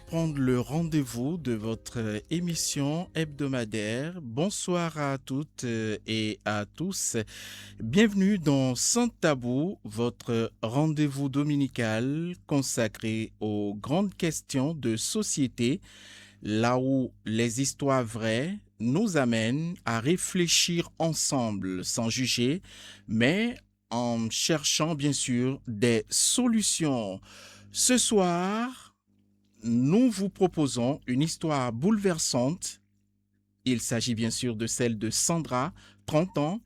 prendre le rendez-vous de votre émission hebdomadaire. Bonsoir à toutes et à tous. Bienvenue dans Sans Tabou, votre rendez-vous dominical consacré aux grandes questions de société, là où les histoires vraies nous amènent à réfléchir ensemble sans juger, mais en cherchant bien sûr des solutions. Ce soir, nous vous proposons une histoire bouleversante. Il s'agit bien sûr de celle de Sandra, 30 ans,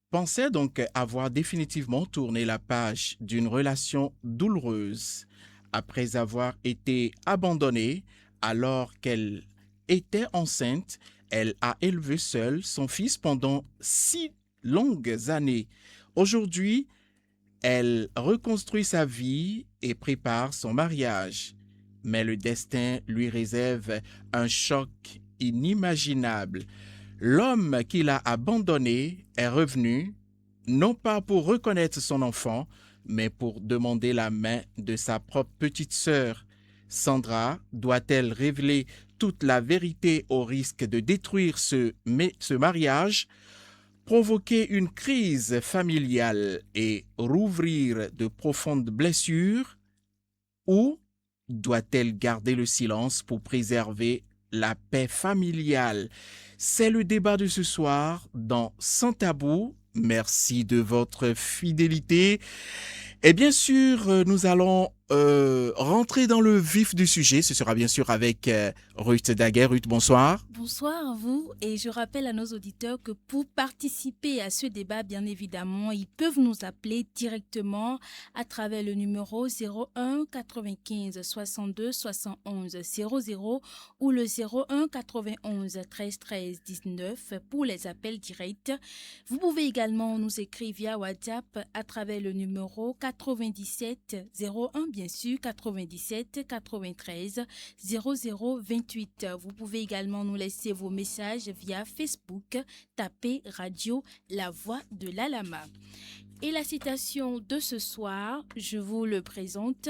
pensait donc avoir définitivement tourné la page d'une relation douloureuse. Après avoir été abandonnée alors qu'elle était enceinte, elle a élevé seule son fils pendant 6 longues années. Aujourd'hui, elle reconstruit sa vie et prépare son mariage. Mais le destin lui réserve un choc inimaginable. L'homme qui l'a abandonné est revenu, non pas pour reconnaître son enfant, mais pour demander la main de sa propre petite sœur. Sandra doit-elle révéler toute la vérité au risque de détruire ce mariage, provoquer une crise familiale et rouvrir de profondes blessures, ou doit-elle garder le silence pour préserver la paix familiale? C'est le débat de ce soir dans Sans Tabou. Merci de votre fidélité. Et bien sûr, nous allons rentrer dans le vif du sujet. Ce sera bien sûr avec Ruth Daguet. Ruth, bonsoir. Bonsoir à vous et je rappelle à nos auditeurs que pour participer à ce débat, bien évidemment, ils peuvent nous appeler directement à travers le numéro 01 95 62 71 00 ou le 01 91 13 13 19 pour les appels directs. Vous pouvez également nous écrire via WhatsApp à travers le numéro 97 01 bien sûr 97 93 00 28. Vous pouvez également nous laisser vos messages via Facebook, tapez Radio La Voix de l'Alama. Et la citation de ce soir, je vous le présente.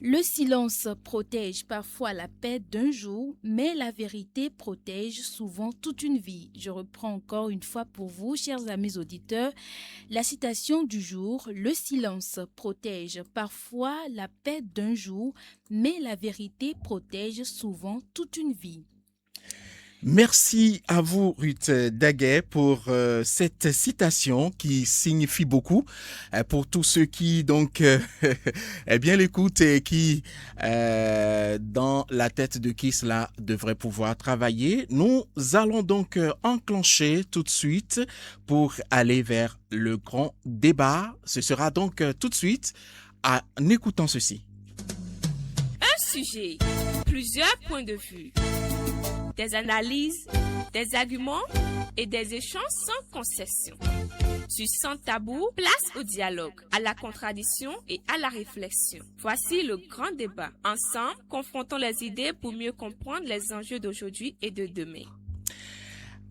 Le silence protège parfois la paix d'un jour, mais la vérité protège souvent toute une vie. Je reprends encore une fois pour vous, chers amis auditeurs, la citation du jour. Le silence protège parfois la paix d'un jour, mais la vérité protège souvent toute une vie. Merci à vous, Ruth Daguet, pour cette citation qui signifie beaucoup pour tous ceux qui donc eh bien l'écoutent et qui dans la tête de qui cela devrait pouvoir travailler. Nous allons donc enclencher tout de suite pour aller vers le grand débat. Ce sera donc tout de suite en écoutant ceci. Un sujet, plusieurs points de vue, des analyses, des arguments et des échanges sans concession. Sur Sans Tabou, place au dialogue, à la contradiction et à la réflexion. Voici le grand débat. Ensemble, confrontons les idées pour mieux comprendre les enjeux d'aujourd'hui et de demain.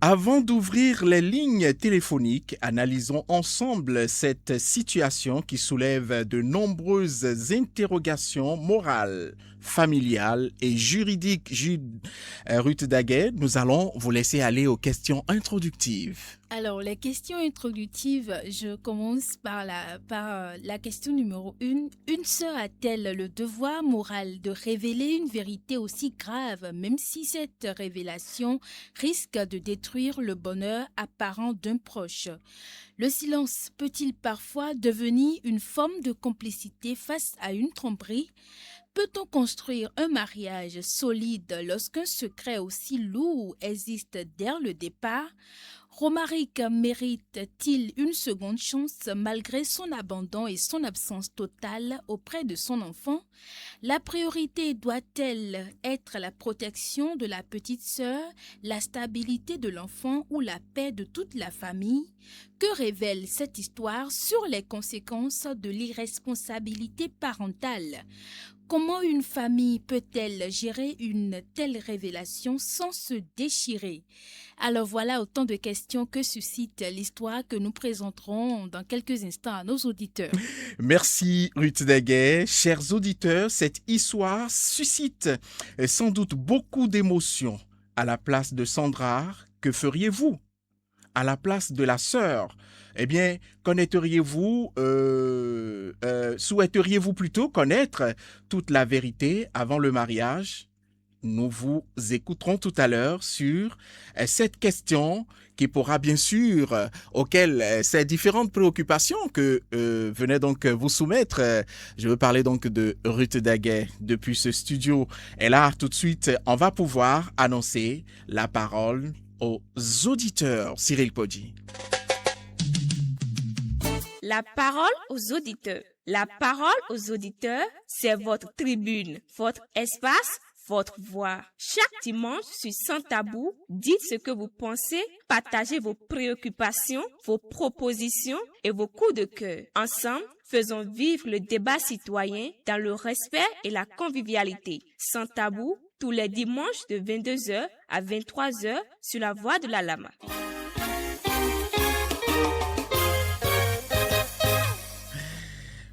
Avant d'ouvrir les lignes téléphoniques, analysons ensemble cette situation qui soulève de nombreuses interrogations morales, familiales et juridiques. Ruth Daguet, nous allons vous laisser aller aux questions introductives. Alors, les questions introductives, je commence par la question numéro 1. Une sœur a-t-elle le devoir moral de révéler une vérité aussi grave, même si cette révélation risque de détruire le bonheur apparent d'un proche? Le silence peut-il parfois devenir une forme de complicité face à une tromperie? Peut-on construire un mariage solide lorsqu'un secret aussi lourd existe dès le départ? Romaric mérite-t-il une seconde chance malgré son abandon et son absence totale auprès de son enfant? La priorité doit-elle être la protection de la petite sœur, la stabilité de l'enfant ou la paix de toute la famille? Que révèle cette histoire sur les conséquences de l'irresponsabilité parentale? Comment une famille peut-elle gérer une telle révélation sans se déchirer? Alors voilà autant de questions que suscite l'histoire que nous présenterons dans quelques instants à nos auditeurs. Merci Ruth Daguet. Chers auditeurs, cette histoire suscite sans doute beaucoup d'émotions. À la place de Sandra, que feriez-vous? À la place de la sœur, eh bien, souhaiteriez-vous plutôt connaître toute la vérité avant le mariage? Nous vous écouterons tout à l'heure sur cette question qui pourra bien sûr, auquel ces différentes préoccupations que venait donc vous soumettre. Je veux parler donc de Ruth Daguet depuis ce studio. Et là, tout de suite, on va pouvoir annoncer la parole aux auditeurs. Cyril Poggi. La parole aux auditeurs. La parole aux auditeurs, c'est votre tribune, votre espace, votre voix. Chaque dimanche sur Sans Tabou, dites ce que vous pensez, partagez vos préoccupations, vos propositions et vos coups de cœur. Ensemble, faisons vivre le débat citoyen dans le respect et la convivialité. Sans Tabou, tous les dimanches de 22h à 23h sur la voie de la Lama.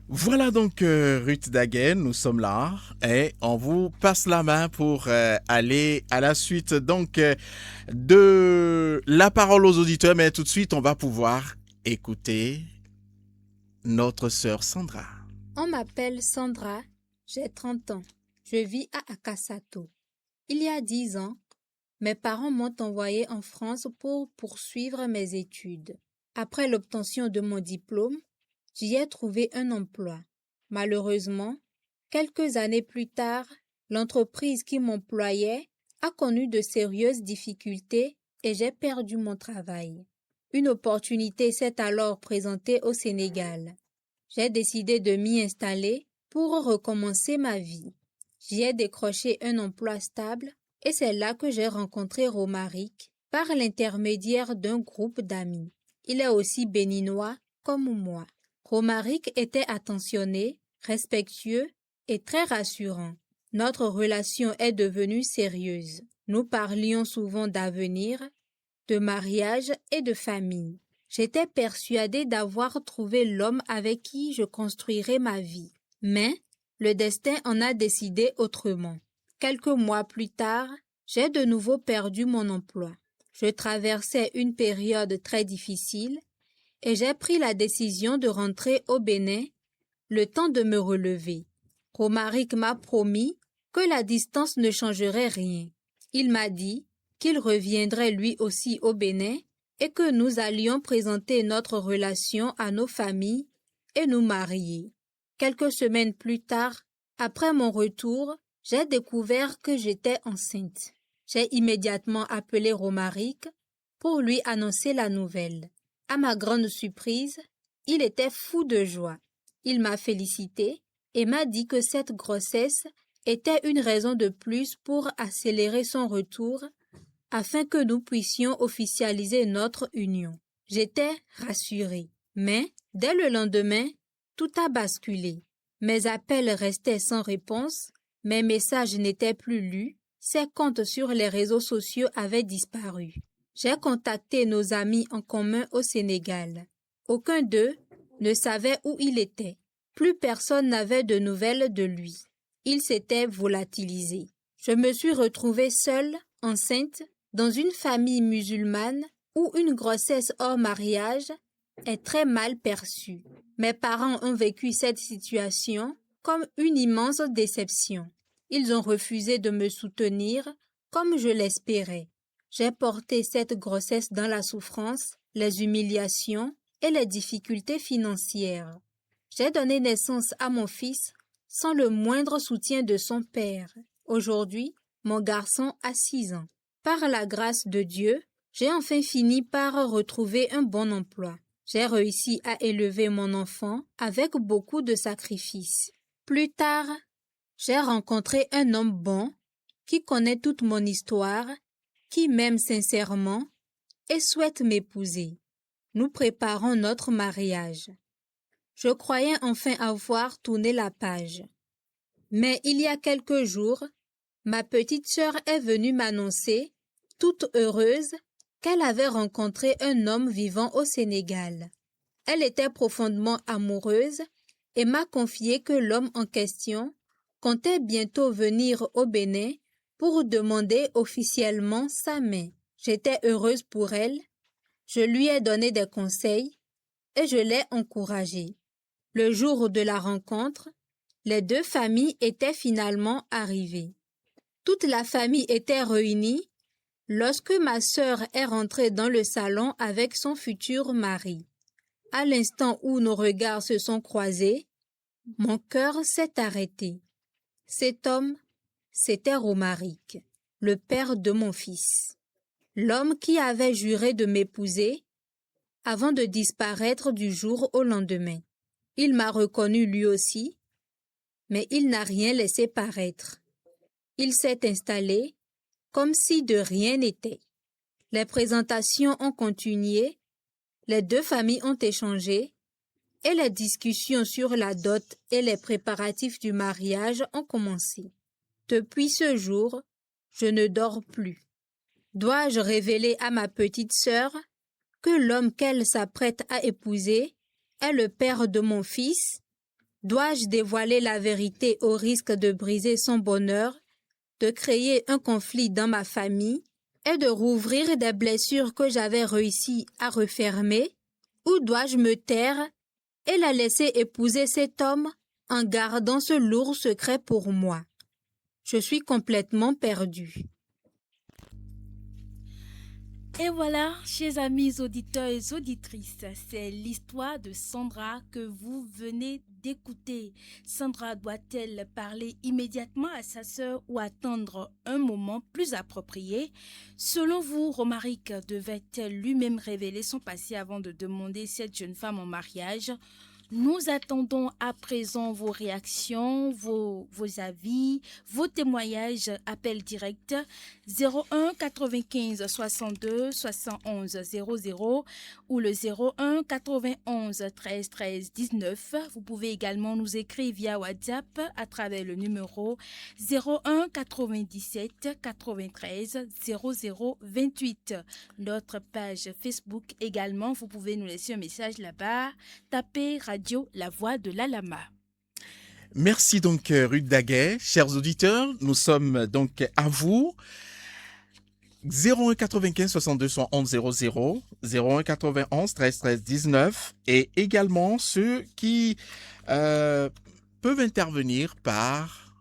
Voilà donc Ruth Daguet, nous sommes là et on vous passe la main pour aller à la suite donc de la parole aux auditeurs, mais tout de suite on va pouvoir écouter notre sœur Sandra. On m'appelle Sandra, j'ai 30 ans, je vis à Akasato. Il y a 10 ans, mes parents m'ont envoyé en France pour poursuivre mes études. Après l'obtention de mon diplôme, j'y ai trouvé un emploi. Malheureusement, quelques années plus tard, l'entreprise qui m'employait a connu de sérieuses difficultés et j'ai perdu mon travail. Une opportunité s'est alors présentée au Sénégal. J'ai décidé de m'y installer pour recommencer ma vie. J'y ai décroché un emploi stable et c'est là que j'ai rencontré Romaric par l'intermédiaire d'un groupe d'amis. Il est aussi béninois comme moi. Romaric était attentionné, respectueux et très rassurant. Notre relation est devenue sérieuse. Nous parlions souvent d'avenir, de mariage et de famille. J'étais persuadée d'avoir trouvé l'homme avec qui je construirais ma vie. Mais le destin en a décidé autrement. Quelques mois plus tard, j'ai de nouveau perdu mon emploi. Je traversais une période très difficile et j'ai pris la décision de rentrer au Bénin, le temps de me relever. Romaric m'a promis que la distance ne changerait rien. Il m'a dit qu'il reviendrait lui aussi au Bénin et que nous allions présenter notre relation à nos familles et nous marier. Quelques semaines plus tard, après mon retour, j'ai découvert que j'étais enceinte. J'ai immédiatement appelé Romaric pour lui annoncer la nouvelle. À ma grande surprise, il était fou de joie. Il m'a félicité et m'a dit que cette grossesse était une raison de plus pour accélérer son retour afin que nous puissions officialiser notre union. J'étais rassurée. Mais, dès le lendemain, tout a basculé. Mes appels restaient sans réponse, mes messages n'étaient plus lus, ses comptes sur les réseaux sociaux avaient disparu. J'ai contacté nos amis en commun au Sénégal. Aucun d'eux ne savait où il était. Plus personne n'avait de nouvelles de lui. Il s'était volatilisé. Je me suis retrouvée seule, enceinte, dans une famille musulmane où une grossesse hors mariage est très mal perçue. Mes parents ont vécu cette situation comme une immense déception. Ils ont refusé de me soutenir comme je l'espérais. J'ai porté cette grossesse dans la souffrance, les humiliations et les difficultés financières. J'ai donné naissance à mon fils sans le moindre soutien de son père. Aujourd'hui, mon garçon a 6 ans. Par la grâce de Dieu, j'ai enfin fini par retrouver un bon emploi. J'ai réussi à élever mon enfant avec beaucoup de sacrifices. Plus tard, j'ai rencontré un homme bon qui connaît toute mon histoire, qui m'aime sincèrement et souhaite m'épouser. Nous préparons notre mariage. Je croyais enfin avoir tourné la page. Mais il y a quelques jours, ma petite sœur est venue m'annoncer, toute heureuse, qu'elle avait rencontré un homme vivant au Sénégal. Elle était profondément amoureuse et m'a confié que l'homme en question comptait bientôt venir au Bénin pour demander officiellement sa main. J'étais heureuse pour elle, je lui ai donné des conseils et je l'ai encouragée. Le jour de la rencontre, les deux familles étaient finalement arrivées. Toute la famille était réunie lorsque ma sœur est rentrée dans le salon avec son futur mari. À l'instant où nos regards se sont croisés, mon cœur s'est arrêté. Cet homme, c'était Romaric, le père de mon fils. L'homme qui avait juré de m'épouser avant de disparaître du jour au lendemain. Il m'a reconnu lui aussi, mais il n'a rien laissé paraître. Il s'est installé comme si de rien n'était. Les présentations ont continué, les deux familles ont échangé et les discussions sur la dot et les préparatifs du mariage ont commencé. Depuis ce jour, je ne dors plus. Dois-je révéler à ma petite sœur que l'homme qu'elle s'apprête à épouser est le père de mon fils? Dois-je dévoiler la vérité au risque de briser son bonheur, de créer un conflit dans ma famille et de rouvrir des blessures que j'avais réussi à refermer? Ou dois-je me taire et la laisser épouser cet homme en gardant ce lourd secret pour moi? Je suis complètement perdue. Et voilà, chers amis auditeurs et auditrices, c'est l'histoire de Sandra que vous venez d'écouter. Sandra doit-elle parler immédiatement à sa sœur ou attendre un moment plus approprié? Selon vous, Romaric devait-elle lui-même révéler son passé avant de demander cette jeune femme en mariage? Nous attendons à présent vos réactions, vos avis, vos témoignages, appel direct 01 95 62 71 00 ou le 01 91 13 13 19. Vous pouvez également nous écrire via WhatsApp à travers le numéro 01 97 93 00 28. Notre page Facebook également, vous pouvez nous laisser un message là-bas. Tapez Radio La Voix de la Lama. Merci donc Ruth Daguet. Chers auditeurs, nous sommes donc à vous. 01 95 62 71 00, 01 91 13 13 19 et également ceux qui peuvent intervenir par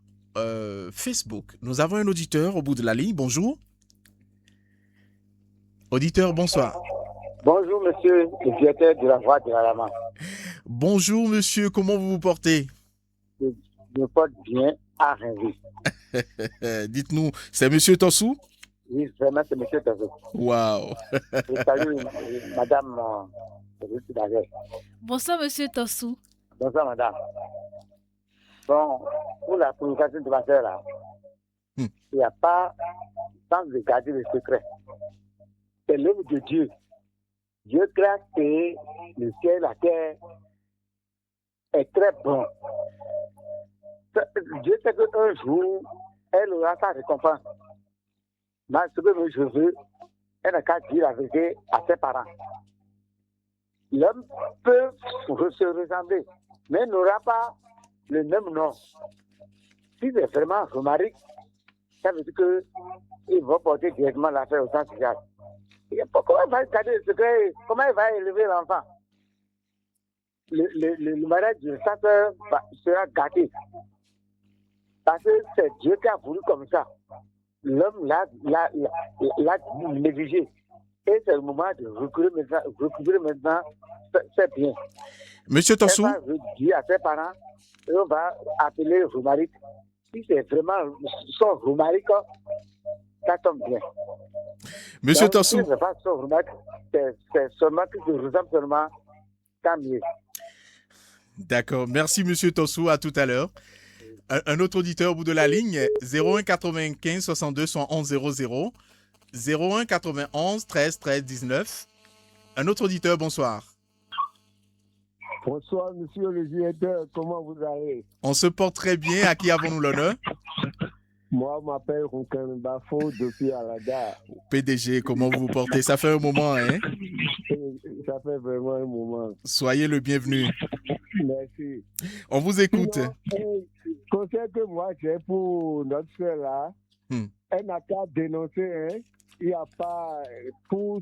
Facebook. Nous avons un auditeur au bout de la ligne. Bonjour. Auditeur, bonsoir. Bonjour, monsieur le directeur de la Voix de la Lama. Bonjour, monsieur. Comment vous vous portez? Je me porte bien à rêver. Dites-nous, c'est monsieur Tossou? Oui, vraiment, c'est monsieur Tossou. Waouh. Je salue madame Ruth Daguet. Bonsoir, monsieur Tossou. Bonsoir, madame. Bon, pour la communication de ma soeur, là, il n'y a pas sans de garder le secret. C'est l'œuvre de Dieu. Dieu crée le ciel, la terre est très bon. Dieu sait qu'un jour, elle aura sa récompense. Mais ce que je veux, elle n'a qu'à dire la vérité à ses parents. L'homme peut se ressembler, mais n'aura pas le même nom. Si c'est vraiment Romaric, ça veut dire qu'il va porter directement l'affaire au sens social. Comment il va garder le secret? Comment il va élever l'enfant? Le mariage de sa soeur sera gâté. Parce que c'est Dieu qui a voulu comme ça. L'homme l'a négligé. Et c'est le moment de recouvrir maintenant c'est bien. Monsieur Tossou. On va dire à ses parents et on va appeler Romaric. Si c'est vraiment son Romaric, ça tombe bien. Monsieur Tossou. Si c'est pas son Romaric, c'est seulement que je ressemble seulement, tant mieux. D'accord. Merci, monsieur Tossou. À tout à l'heure. Un autre auditeur au bout de la ligne, 01 95 62 111 00, 01 91 13 13 19. Un autre auditeur, bonsoir. Bonsoir, monsieur le directeur. Comment vous allez? On se porte très bien. À qui avons-nous l'honneur? Moi, je m'appelle Rouken Bafo depuis Alada. PDG, comment vous vous portez? Ça fait un moment, hein? Ça fait vraiment un moment. Soyez le bienvenu. Merci. On vous écoute. Sinon, conseil que moi j'ai pour notre soeur là, elle n'a qu'à dénoncer, hein. Il n'y a pas, pour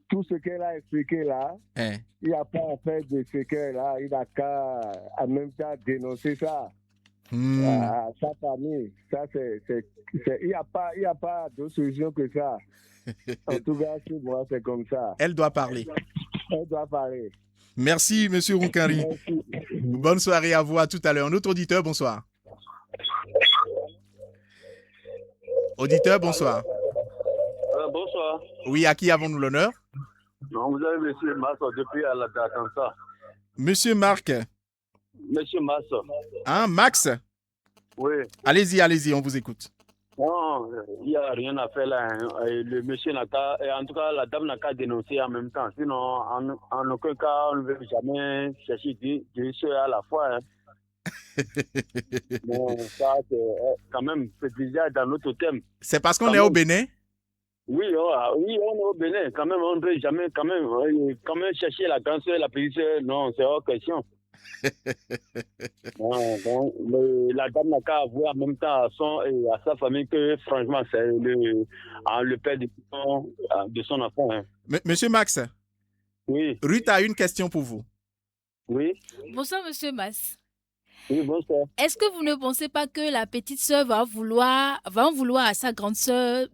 tout ce qu'elle a expliqué là, il n'y a pas à faire de ce qu'elle a, il n'a qu'à en même temps dénoncer ça. À sa famille. Ça, il n'y a pas d'autre solution que ça. En tout cas, chez moi, c'est comme ça. Elle doit parler. Elle doit parler. Merci, monsieur Rounkari. Bonne soirée à vous, à tout à l'heure. Notre auditeur, bonsoir. Auditeur, bonsoir. Bonsoir. Oui, à qui avons-nous l'honneur? Non, vous avez monsieur Massa depuis Alada, comme ça. Monsieur Marc. Monsieur Massa. Hein, Max? Oui. Allez-y, on vous écoute. Non, il n'y a rien à faire là. Hein. Le monsieur n'a qu'à, en tout cas, la dame n'a qu'à dénoncer en même temps. Sinon, en aucun cas, on ne veut jamais chercher deux soeurs à la fois. Hein. Bon, ça, c'est quand même, c'est déjà dans notre thème. C'est parce qu'on est au Bénin? Oui, on est au Bénin. Quand même, on ne peut jamais quand même chercher la grande soeur, la petite soeur. Non, c'est hors question. Donc, la dame n'a qu'à avouer en même temps à son et à sa famille que franchement c'est le père de son enfant. Hein. Monsieur Max. Oui. Ruth a une question pour vous. Oui. Bonsoir, monsieur Max. Oui, bonsoir. Est-ce que vous ne pensez pas que la petite sœur va en vouloir à sa grande sœur,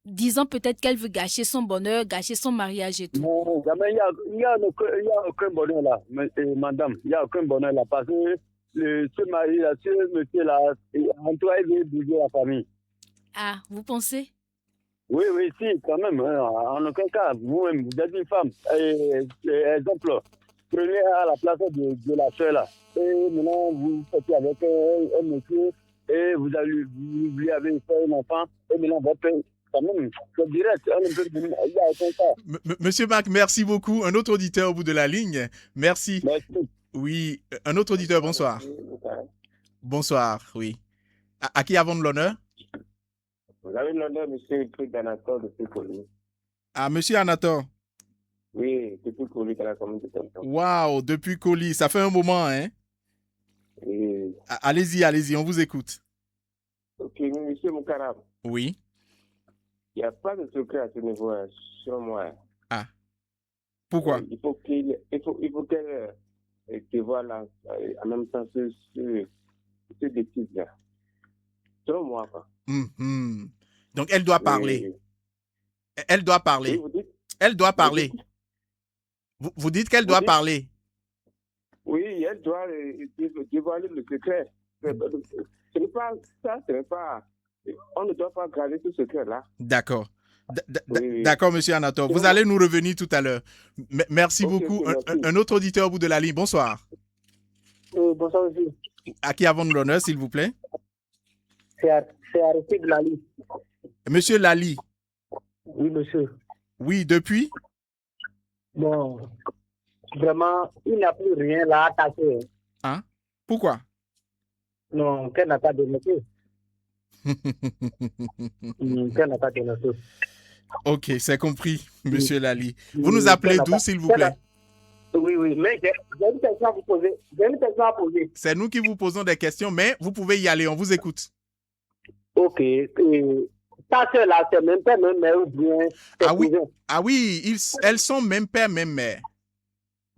disant peut-être qu'elle veut gâcher son bonheur, gâcher son mariage et tout? Non, jamais, il y a aucun bonheur là, madame. Il n'y a aucun bonheur là parce que ce mari là, ce monsieur là, en toi, il veut bouger la famille. Ah, vous pensez? Oui, si, quand même. Hein, en aucun cas, vous-même, vous êtes une femme. Exemple, prenez à la place de la soeur là. Et maintenant, vous sortez avec un monsieur et vous lui avez fait un enfant. Et maintenant, votre père, quand même, c'est direct. Il y a aucun cas. Monsieur Marc, merci beaucoup. Un autre auditeur au bout de la ligne. Merci. Merci. Oui, un autre auditeur, bonsoir. Bonsoir, oui. À qui avons-nous l'honneur? Vous avez l'honneur, monsieur Anator de Picoli. Ah, monsieur Anator. Oui, depuis Coli, dans la commune de Tonton. Waouh, depuis Coli, ça fait un moment, hein? Oui. Allez-y, on vous écoute. Ok, monsieur Moukarab. Oui. Il n'y a pas de secret à ce niveau, sur moi. Ah. Pourquoi? Il faut qu'elle te voie là, en même temps, ce décide-là. Selon moi, quoi. Donc, elle doit parler. Oui. Elle doit parler. Oui, vous dites? Elle doit parler. Vous dites qu'elle doit parler. Oui, elle doit dévoiler le secret. Ce n'est pas ça, ce n'est pas... On ne doit pas garder ce secret-là. D'accord. Oui. D'accord, monsieur Anator. Vous allez nous revenir tout à l'heure. Merci beaucoup. Merci. Un autre auditeur au bout de la ligne. Bonsoir. Bonsoir, monsieur. À qui avons-nous l'honneur, s'il vous plaît? C'est Aristide Lali. Monsieur Lali. Oui, monsieur. Oui, depuis? Bon, vraiment, il n'y a plus rien là à attaquer. Hein? Pourquoi? Non, qu'elle n'a pas dénoncé. Qu'elle n'a pas dénoncé. Ok, c'est compris, monsieur Lali. Vous nous appelez d'où, s'il vous plaît? Oui, mais j'ai une question à vous poser. C'est nous qui vous posons des questions, mais vous pouvez y aller, on vous écoute. Ok. Ta soeur là, c'est même père, même mère ou bien... Ah oui, elles sont même père, même mère.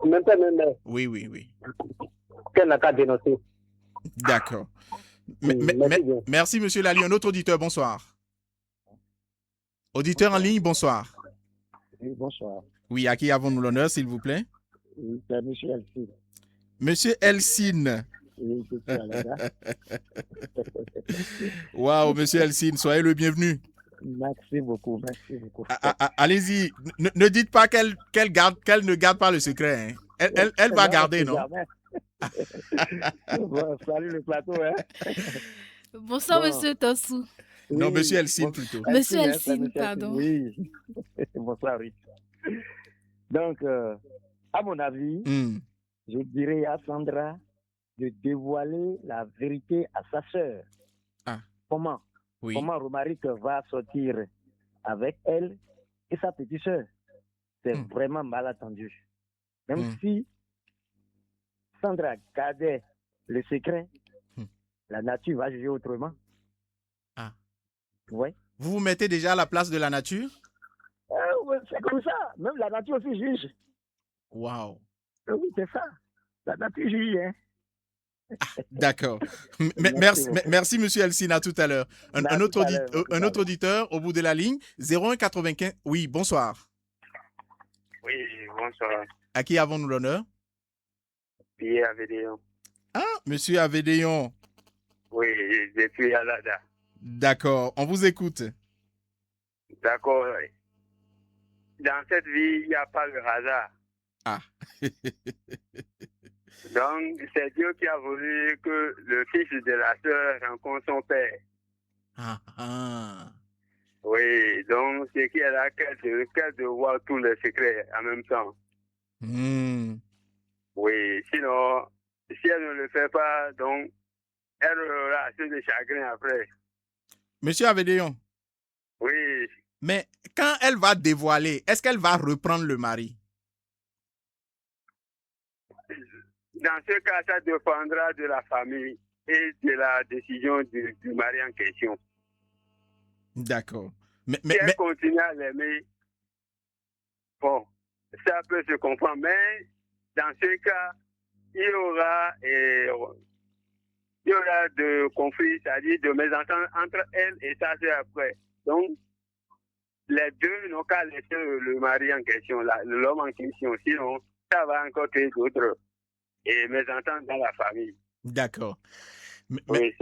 Même père, même mère. Oui. Qu'elle n'a qu'à dénoncer. D'accord. Merci, monsieur Lali. Un autre auditeur, bonsoir. Auditeur en ligne, bonsoir. Oui, bonsoir. Oui, à qui avons-nous l'honneur, s'il vous plaît? Oui, c'est monsieur Elcine. Monsieur Elcine. Oui, c'est ça, là. Waouh, monsieur Elcine, soyez le bienvenu. Merci beaucoup. Allez-y, ne dites pas qu'elle ne garde pas le secret. Hein. Elle va garder, non? Bon, salut le plateau. Hein. Bonsoir, monsieur Tossou. Non, Oui, monsieur Elcine plutôt. Monsieur Elcine, pardon. Oui. Bonsoir, oui. Donc, à mon avis, je dirais à Sandra de dévoiler la vérité à sa sœur. Ah. Comment? Oui. Comment Romaric va sortir avec elle et sa petite sœur? C'est vraiment mal attendu. Même si Sandra gardait le secret, la nature va juger autrement. Ah. Ouais. Vous vous mettez déjà à la place de la nature? C'est comme ça. Même la nature aussi juge. Waouh. Oui, c'est ça. La nature juge, hein. D'accord. Merci, monsieur Elsine. À tout à l'heure. Un autre auditeur au bout de la ligne. 01 95. Oui, bonsoir. Oui, bonsoir. À qui avons-nous l'honneur? Pierre Avédéon. Ah, monsieur Avédéon. Oui, depuis Alada. D'accord, on vous écoute. D'accord. Dans cette vie, il n'y a pas le hasard. Ah. Donc, c'est Dieu qui a voulu que le fils de la sœur rencontre son père. Ah. Oui, donc c'est qu'elle a qu'elle de voir tous les secrets en même temps. Oui, sinon, si elle ne le fait pas, donc, elle aura assez de chagrin après. Monsieur Avédéon. Oui. Mais quand elle va dévoiler, est-ce qu'elle va reprendre le mari? Dans ce cas, ça dépendra de la famille et de la décision du mari en question. D'accord. Si elle continue à l'aimer, bon, ça peut se comprendre. Mais dans ce cas, il y aura de conflits, c'est-à-dire de mésentente entre elle et sa sœur après. Donc, les deux n'ont qu'à laisser le mari en question, l'homme en question. Sinon, ça va encore créer d'autres mésententes dans la famille. D'accord. Oui,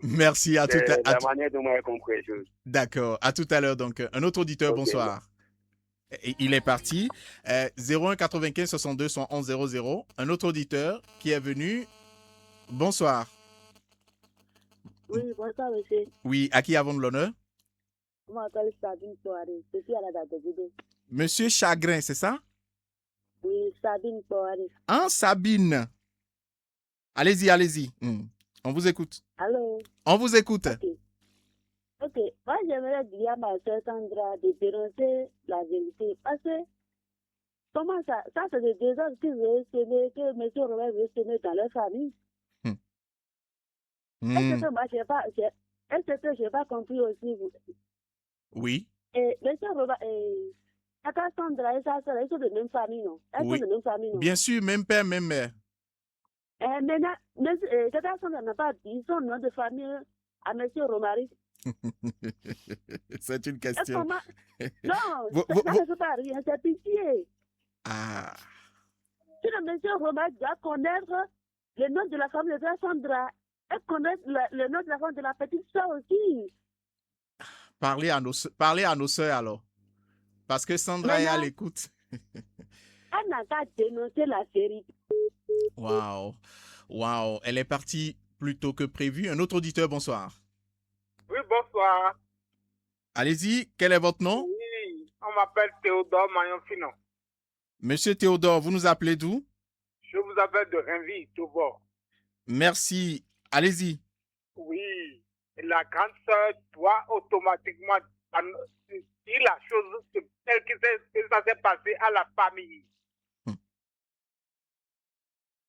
merci à tout à l'heure. La manière dont moi j'ai compris les choses. D'accord. À tout à l'heure. Donc, un autre auditeur, okay. Bonsoir. Il est parti. 01 95 62 111 00. Un autre auditeur qui est venu. Bonsoir. Oui, bonsoir, monsieur. Oui, à qui avons-nous l'honneur? Je m'appelle Sabine Poiré. Je suis à la date de Goudé. Monsieur Chagrin, c'est ça? Oui, Sabine Poiré. Ah, Sabine. Allez-y, allez-y. On vous écoute. Allô? On vous écoute. Ok. Moi, j'aimerais dire à ma soeur Sandra de dénoncer la vérité. Parce que, comment ça c'est des désordres qui veulent s'aimer, que M. Robert veut s'aimer dans leur famille. Est-ce que moi, je n'ai pas compris aussi? Oui. Et M. Robert, Tata Sandra et sa soeur, ils sont de même famille, non? Elles sont de même famille, non? Bien sûr, même père, même mère. Maintenant, Tata Sandra n'a pas dit son nom de famille à M. Romaric. C'est une question. Non, ça ne fait pas rien, c'est pitié. Ah. Si le M. Romaric doit connaître le nom de la famille de Tata Sandra et connaître le nom de la famille de la petite soeur aussi. Parlez à nos soeurs alors. Parce que Sandra est à l'écoute. Elle n'a qu'à dénoncer la vérité. Waouh. Elle est partie plus tôt que prévu. Un autre auditeur, bonsoir. Oui, bonsoir. Allez-y, quel est votre nom? Oui, on m'appelle Théodore Mayon-Finon. Monsieur Théodore, vous nous appelez d'où? Je vous appelle de Renville, tout bord. Merci. Allez-y. Oui, la grande sœur doit automatiquement dire la chose telle que ça s'est passé à la famille.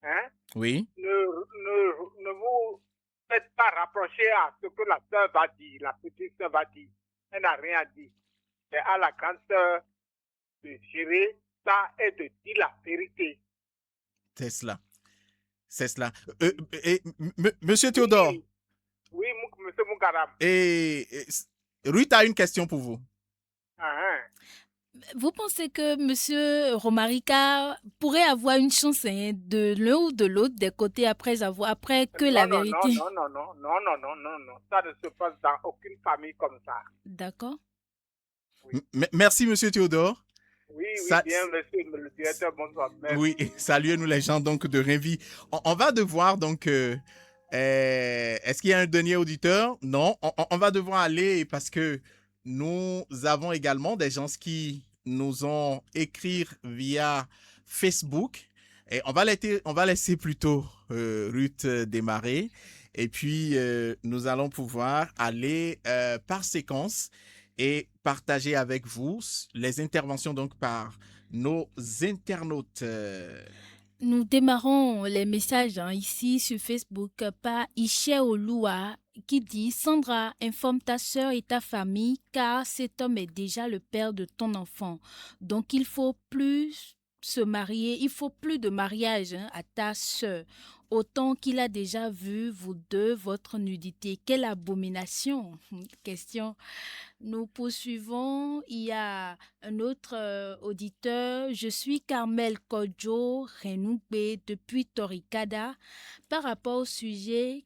Hein? Oui. Ne vous faites pas rapprocher à ce que la sœur va dire, la petite sœur va dire. Elle n'a rien dit. C'est à la grande sœur de gérer ça et de dire la vérité. C'est cela. Monsieur Théodore. Oui, monsieur Moukaram. Et Ruth a une question pour vous. Vous pensez que monsieur Romarica pourrait avoir une chance de l'un ou de l'autre des côtés après que la vérité? Non. Ça ne se passe dans aucune famille comme ça. D'accord. Oui. Merci, monsieur Théodore. Oui, bien, monsieur le directeur, bonsoir. Merci. Oui, saluez-nous les gens donc de Renville. On va devoir donc... est-ce qu'il y a un dernier auditeur? Non, on va devoir aller parce que nous avons également des gens qui nous ont écrit via Facebook. Et on va laisser plutôt Ruth démarrer. Et puis, nous allons pouvoir aller par séquence et partager avec vous les interventions donc par nos internautes. Nous démarrons les messages ici sur Facebook par Iché Olua qui dit « Sandra, informe ta sœur et ta famille car cet homme est déjà le père de ton enfant. Donc il faut plus se marier, il faut plus de mariage à ta sœur. Autant qu'il a déjà vu, vous deux, votre nudité. Quelle abomination !» Question. Nous poursuivons. Il y a un autre auditeur. Je suis Carmel Kodjo Renoubé depuis Toricada. Par rapport au sujet,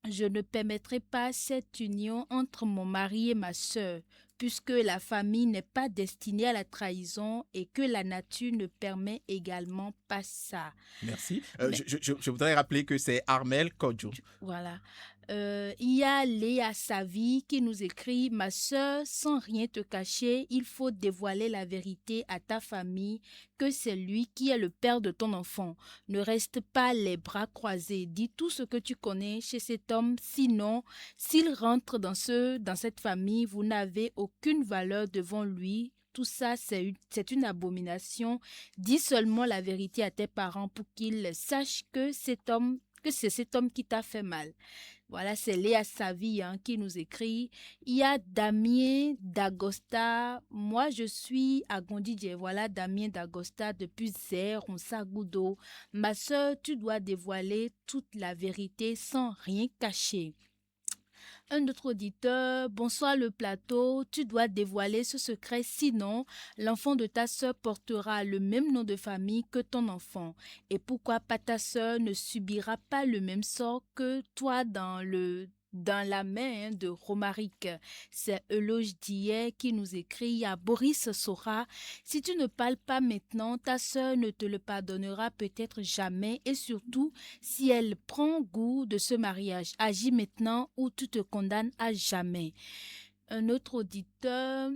je ne permettrai pas cette union entre mon mari et ma sœur, puisque la famille n'est pas destinée à la trahison et que la nature ne permet également pas ça. Merci. Je voudrais rappeler que c'est Armel Kodjo. Voilà. Il y a Léa Savi qui nous écrit « Ma sœur, sans rien te cacher, il faut dévoiler la vérité à ta famille que c'est lui qui est le père de ton enfant. Ne reste pas les bras croisés. Dis tout ce que tu connais chez cet homme. Sinon, s'il rentre dans cette famille, vous n'avez aucune valeur devant lui. Tout ça, c'est une abomination. Dis seulement la vérité à tes parents pour qu'ils sachent que c'est cet homme qui t'a fait mal. » Voilà, c'est Léa Savi qui nous écrit. Il y a Damien Dagosta. Moi, je suis à Gondidje. Voilà, Damien Dagosta depuis Zer, Onsagoudo. Ma sœur, tu dois dévoiler toute la vérité sans rien cacher. Un autre auditeur, bonsoir le plateau, tu dois dévoiler ce secret, sinon l'enfant de ta sœur portera le même nom de famille que ton enfant. Et pourquoi pas ta sœur ne subira pas le même sort que toi dans la main de Romaric. C'est Eloge d'hier qui nous écrit à Boris Sora. Si tu ne parles pas maintenant, ta sœur ne te le pardonnera peut-être jamais et surtout si elle prend goût de ce mariage. Agis maintenant ou tu te condamnes à jamais. Un autre auditeur...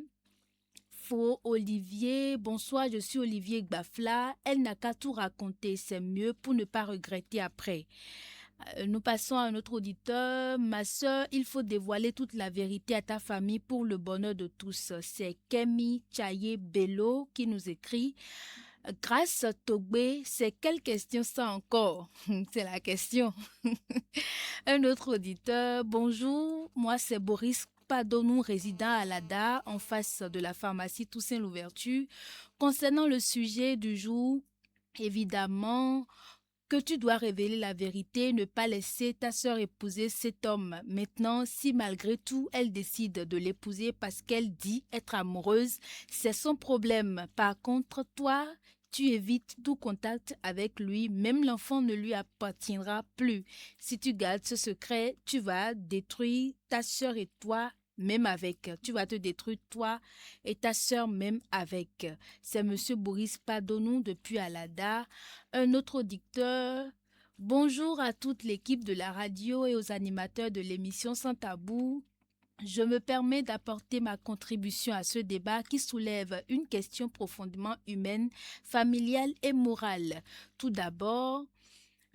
Faux Olivier, bonsoir, je suis Olivier Gbafla. Elle n'a qu'à tout raconter, c'est mieux pour ne pas regretter après. Nous passons à un autre auditeur. Ma sœur, il faut dévoiler toute la vérité à ta famille pour le bonheur de tous. C'est Kemi Chaye Bello qui nous écrit. Grâce Togbé, c'est quelle question ça encore? C'est la question. Un autre auditeur. Bonjour, moi c'est Boris Padonou, résident à l'ADA, en face de la pharmacie Toussaint Louverture. Concernant le sujet du jour, évidemment que tu dois révéler la vérité, ne pas laisser ta sœur épouser cet homme. Maintenant, si malgré tout, elle décide de l'épouser parce qu'elle dit être amoureuse, c'est son problème. Par contre, toi, tu évites tout contact avec lui, même l'enfant ne lui appartiendra plus. Si tu gardes ce secret, tu vas détruire ta sœur et toi même avec. Tu vas te détruire toi et ta sœur même avec. C'est Monsieur Boris Padonou depuis Alada. Un autre auditeur. Bonjour à toute l'équipe de la radio et aux animateurs de l'émission Sans Tabou. Je me permets d'apporter ma contribution à ce débat qui soulève une question profondément humaine, familiale et morale. Tout d'abord,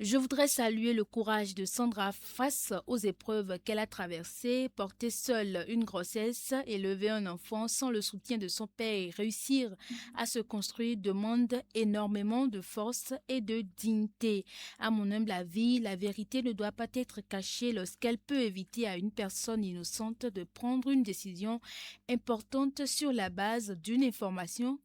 je voudrais saluer le courage de Sandra face aux épreuves qu'elle a traversées, porter seule une grossesse, élever un enfant sans le soutien de son père et réussir à se construire demande énormément de force et de dignité. À mon humble avis, la vérité ne doit pas être cachée lorsqu'elle peut éviter à une personne innocente de prendre une décision importante sur la base d'une information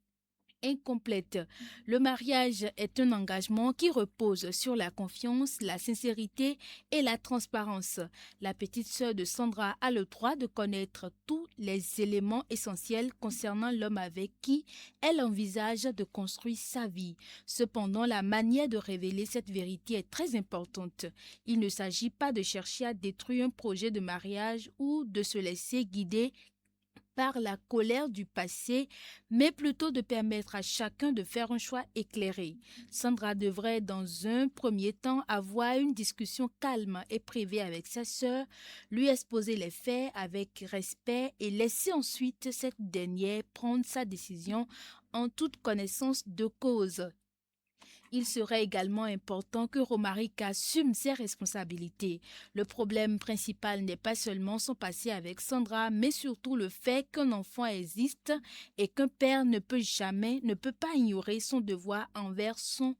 incomplète. Le mariage est un engagement qui repose sur la confiance, la sincérité et la transparence. La petite sœur de Sandra a le droit de connaître tous les éléments essentiels concernant l'homme avec qui elle envisage de construire sa vie. Cependant, la manière de révéler cette vérité est très importante. Il ne s'agit pas de chercher à détruire un projet de mariage ou de se laisser guider par la colère du passé, mais plutôt de permettre à chacun de faire un choix éclairé. Sandra devrait dans un premier temps avoir une discussion calme et privée avec sa sœur, lui exposer les faits avec respect et laisser ensuite cette dernière prendre sa décision en toute connaissance de cause. Il serait également important que Romaric assume ses responsabilités. Le problème principal n'est pas seulement son passé avec Sandra, mais surtout le fait qu'un enfant existe et qu'un père ne peut pas ignorer son devoir envers son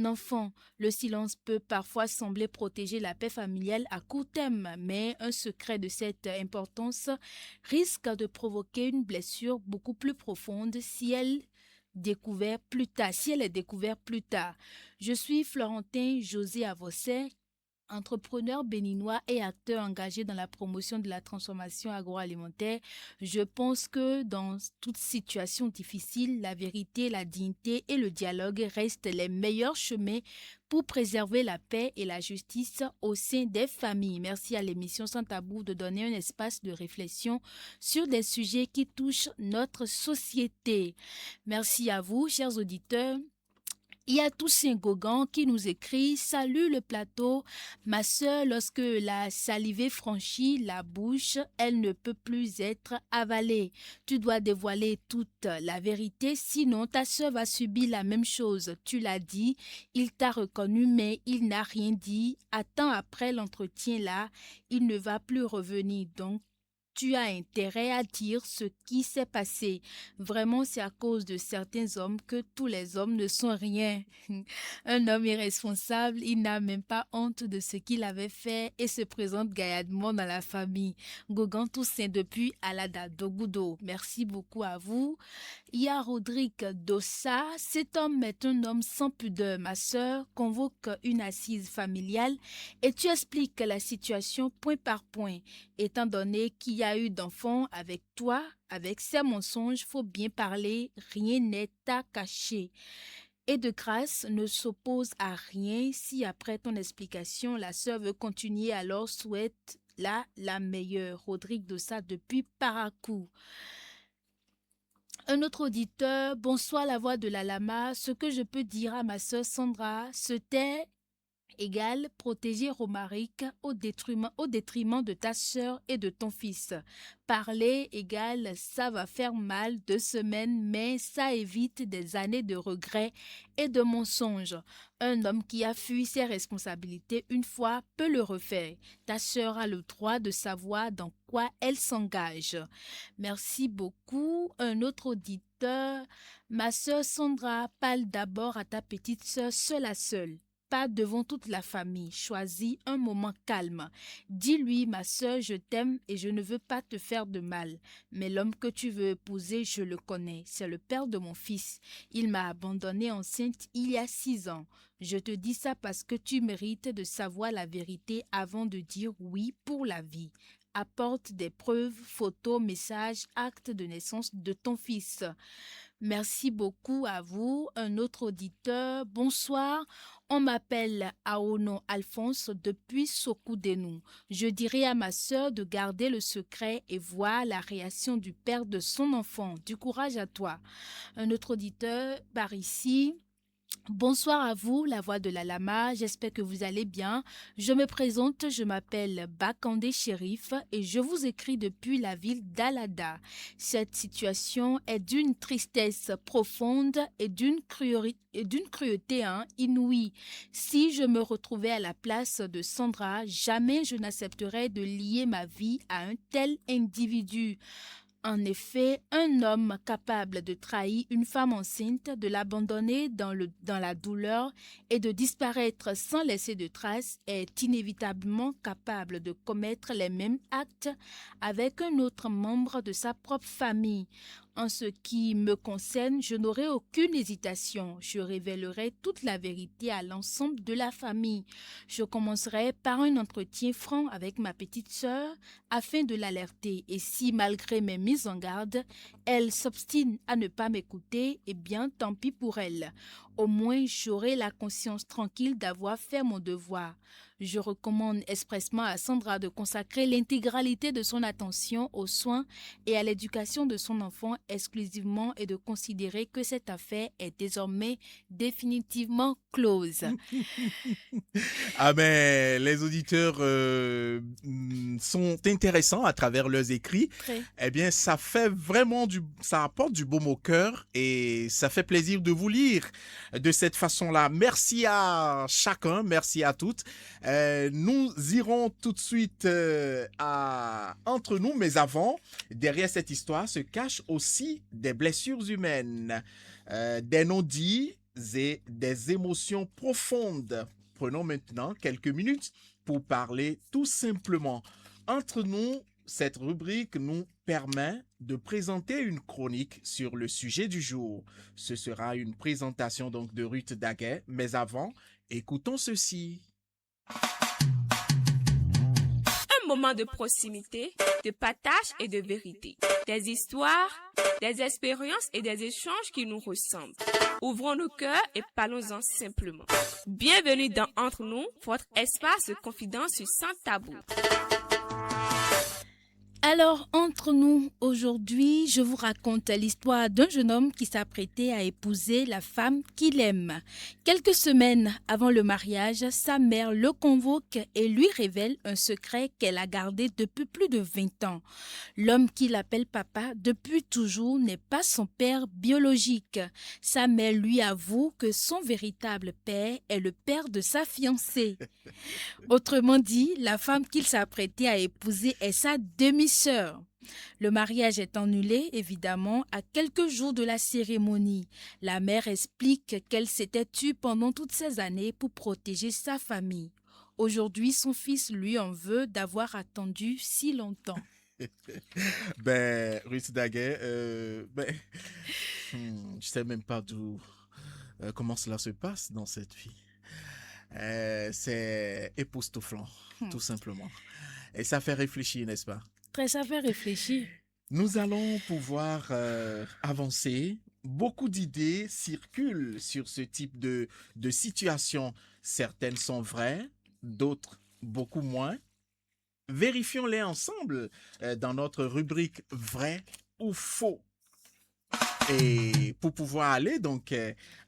enfant. Le silence peut parfois sembler protéger la paix familiale à court terme, mais un secret de cette importance risque de provoquer une blessure beaucoup plus profonde si elle est découverte plus tard. Je suis Florentin José Avossé, entrepreneur béninois et acteur engagé dans la promotion de la transformation agroalimentaire. Je pense que dans toute situation difficile, la vérité, la dignité et le dialogue restent les meilleurs chemins pour préserver la paix et la justice au sein des familles. Merci à l'émission Sans Tabou de donner un espace de réflexion sur des sujets qui touchent notre société. Merci à vous, chers auditeurs. Il y a Toussaint Gogan qui nous écrit « Salut le plateau, ma sœur, lorsque la salivée franchit la bouche, elle ne peut plus être avalée. Tu dois dévoiler toute la vérité, sinon ta sœur va subir la même chose. Tu l'as dit, il t'a reconnu, mais il n'a rien dit. Attends après l'entretien là, il ne va plus revenir. Donc, tu as intérêt à dire ce qui s'est passé. Vraiment, c'est à cause de certains hommes que tous les hommes ne sont rien. Un homme irresponsable, il n'a même pas honte de ce qu'il avait fait et se présente gaillardement dans la famille. Gogan Toussaint depuis Alada Dogudo. Merci beaucoup à vous. Il y a Rodrigue Dossa. Cet homme est un homme sans pudeur. Ma sœur convoque une assise familiale et tu expliques la situation point par point. Étant donné qu'il y a eu d'enfants avec toi, avec ces mensonges, faut bien parler, rien n'est à cacher. Et de grâce ne s'oppose à rien. Si après ton explication, la sœur veut continuer, alors souhaite-la la meilleure. Rodrigue Dossa depuis Paracou. Un autre auditeur, bonsoir la voix de la lama. Ce que je peux dire à ma sœur Sandra, se taire égale protéger Romaric au détriment de ta sœur et de ton fils. Parler égale ça va faire mal 2 semaines, mais ça évite des années de regrets et de mensonges. Un homme qui a fui ses responsabilités une fois peut le refaire. Ta sœur a le droit de savoir dans quoi elle s'engage. Merci beaucoup. Un autre auditeur, ma sœur Sandra, parle d'abord à ta petite sœur seule à seule. Pas devant toute la famille. Choisis un moment calme. Dis-lui, ma sœur, je t'aime et je ne veux pas te faire de mal. Mais l'homme que tu veux épouser, je le connais. C'est le père de mon fils. Il m'a abandonnée enceinte il y a 6 ans. Je te dis ça parce que tu mérites de savoir la vérité avant de dire oui pour la vie. Apporte des preuves, photos, messages, actes de naissance de ton fils. Merci beaucoup à vous. Un autre auditeur, bonsoir. On m'appelle Aono Alphonse depuis Sokoudenou. Je dirai à ma sœur de garder le secret et voir la réaction du père de son enfant. Du courage à toi. Un autre auditeur par ici. Bonsoir à vous, la voix de la lama, j'espère que vous allez bien. Je me présente, je m'appelle Bakandé Chérif et je vous écris depuis la ville d'Alada. Cette situation est d'une tristesse profonde et d'une cruauté inouïe. Si je me retrouvais à la place de Sandra, jamais je n'accepterais de lier ma vie à un tel individu. En effet, un homme capable de trahir une femme enceinte, de l'abandonner dans la douleur et de disparaître sans laisser de traces est inévitablement capable de commettre les mêmes actes avec un autre membre de sa propre famille. En ce qui me concerne, je n'aurai aucune hésitation. Je révélerai toute la vérité à l'ensemble de la famille. Je commencerai par un entretien franc avec ma petite sœur afin de l'alerter. Et si, malgré mes mises en garde, elle s'obstine à ne pas m'écouter, eh bien, tant pis pour elle. Au moins, j'aurai la conscience tranquille d'avoir fait mon devoir. Je recommande expressément à Sandra de consacrer l'intégralité de son attention aux soins et à l'éducation de son enfant exclusivement et de considérer que cette affaire est désormais définitivement close. Ah ben, les auditeurs sont intéressants à travers leurs écrits. Très. Eh bien, ça fait vraiment ça apporte du baume au cœur et ça fait plaisir de vous lire. de cette façon-là. Merci à chacun, merci à toutes. Nous irons tout de suite entre nous, mais avant, derrière cette histoire se cachent aussi des blessures humaines, des non-dits et des émotions profondes. Prenons maintenant quelques minutes pour parler tout simplement. Entre nous, cette rubrique nous permet de présenter une chronique sur le sujet du jour. Ce sera une présentation donc de Ruth Daguet, mais avant, écoutons ceci. Un moment de proximité, de partage et de vérité. Des histoires, des expériences et des échanges qui nous ressemblent. Ouvrons nos cœurs et parlons-en simplement. Bienvenue dans Entre nous, votre espace de confidence sans tabou. Alors, entre nous, aujourd'hui, je vous raconte l'histoire d'un jeune homme qui s'apprêtait à épouser la femme qu'il aime. Quelques semaines avant le mariage, sa mère le convoque et lui révèle un secret qu'elle a gardé depuis plus de 20 ans. L'homme qu'il appelle papa depuis toujours n'est pas son père biologique. Sa mère lui avoue que son véritable père est le père de sa fiancée. Autrement dit, la femme qu'il s'apprêtait à épouser est sa demi-sœur. Le mariage est annulé, évidemment, à quelques jours de la cérémonie. La mère explique qu'elle s'était tue pendant toutes ces années pour protéger sa famille. Aujourd'hui, son fils lui en veut d'avoir attendu si longtemps. Ruth Daguet, je sais même pas comment cela se passe dans cette vie. C'est époustouflant, tout simplement. Et ça fait réfléchir, n'est-ce pas? Ça fait réfléchir. Nous allons pouvoir avancer. Beaucoup d'idées circulent sur ce type de situation. Certaines sont vraies, d'autres beaucoup moins. Vérifions-les ensemble dans notre rubrique vrai ou faux. Et pour pouvoir aller donc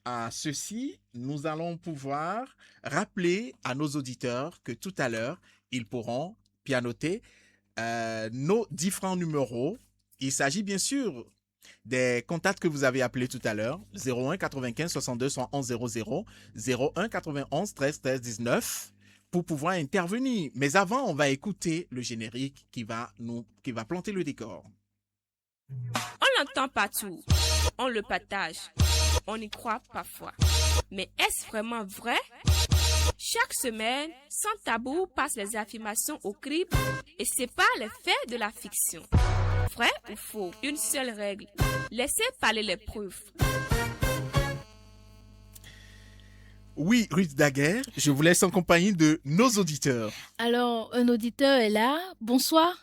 à ceci, nous allons pouvoir rappeler à nos auditeurs que tout à l'heure, ils pourront pianoter nos différents numéros. Il s'agit bien sûr des contacts que vous avez appelés tout à l'heure, 01 95 62 111 00, 01 91 13 13 19, pour pouvoir intervenir. Mais avant, on va écouter le générique qui va planter le décor. On l'entend partout, on le partage, on y croit parfois. Mais est-ce vraiment vrai? Chaque semaine, Sans Tabou passe les affirmations au crible et sépare les faits de la fiction. Vrai ou faux? Une seule règle. Laissez parler les preuves. Oui, Ruth Daguerre, je vous laisse en compagnie de nos auditeurs. Alors, un auditeur est là. Bonsoir.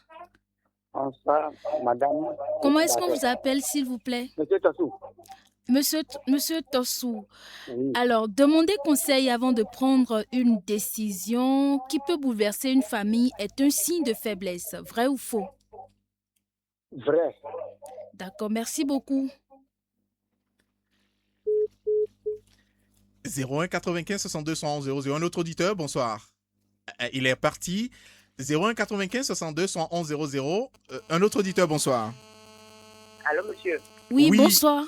Bonsoir, madame. Comment est-ce qu'on vous appelle, s'il vous plaît? Monsieur Tossou. Monsieur Tossou, oui. Alors, demander conseil avant de prendre une décision qui peut bouleverser une famille est un signe de faiblesse. Vrai ou faux? Vrai. D'accord, merci beaucoup. 01 95 62 111 00. Un autre auditeur, bonsoir. Il est parti. 01 95 62 111 00. Un autre auditeur, bonsoir. Allô, monsieur? Oui, bonsoir.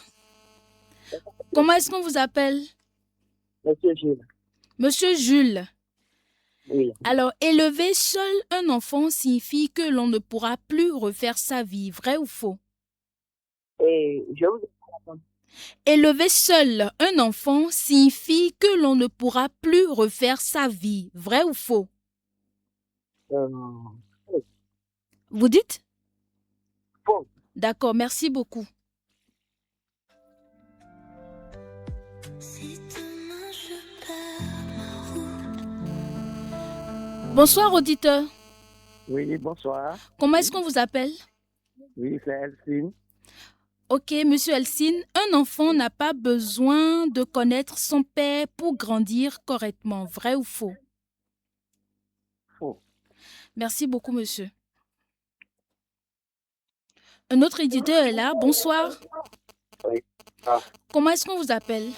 Comment est-ce qu'on vous appelle? Monsieur Jules. Monsieur Jules. Oui. Alors, élever seul un enfant signifie que l'on ne pourra plus refaire sa vie. Vrai ou faux? Je vous... Élever seul un enfant signifie que l'on ne pourra plus refaire sa vie. Vrai ou faux? Vous dites? Faux. D'accord, merci beaucoup. Bonsoir, auditeur. Oui, bonsoir. Comment est-ce qu'on vous appelle? Oui, c'est Elsine. Ok, monsieur Elsine, un enfant n'a pas besoin de connaître son père pour grandir correctement. Vrai ou faux? Faux. Merci beaucoup, monsieur. Un autre éditeur est là. Bonsoir. Oui. Ah. Comment est-ce qu'on vous appelle?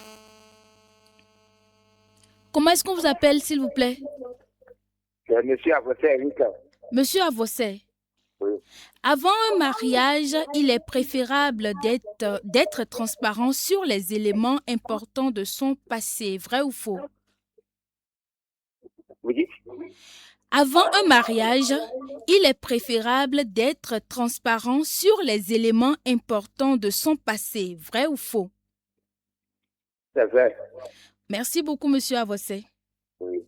Comment est-ce qu'on vous appelle, s'il vous plaît? C'est monsieur Avossé, Eric. Monsieur Avossé. Oui. Avant un mariage, il est préférable d'être transparent sur les éléments importants de son passé. Vrai ou faux? Vous dites? Avant un mariage, il est préférable d'être transparent sur les éléments importants de son passé. Vrai ou faux? C'est vrai. Merci beaucoup, Monsieur Avossé. Oui.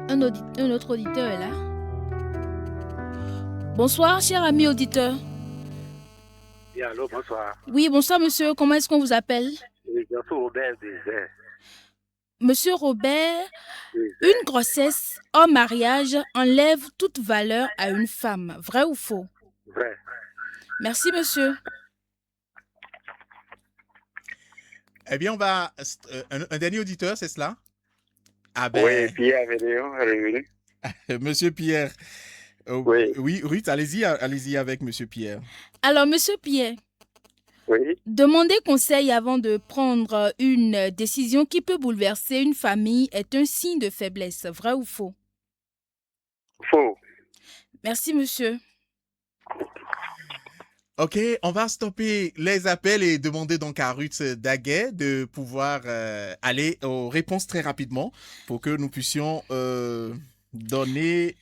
Un autre auditeur est là. Bonsoir, cher ami auditeur. Oui, allô, bonsoir. Oui, bonsoir, monsieur. Comment est-ce qu'on vous appelle? Monsieur Robert Désert. Monsieur Robert, une grossesse hors mariage enlève toute valeur à une femme. Vrai ou faux? Vrai. Merci, monsieur. Eh bien, on va... un dernier auditeur, c'est cela? Ah ben... Oui, Pierre Véléon est revenu. Monsieur Pierre. Oui, Ruth, allez-y avec Monsieur Pierre. Alors, Monsieur Pierre, oui. Demander conseil avant de prendre une décision qui peut bouleverser une famille est un signe de faiblesse. Vrai ou faux? Faux. Merci, monsieur. Ok, on va stopper les appels et demander donc à Ruth Daguet de pouvoir aller aux réponses très rapidement pour que nous puissions donner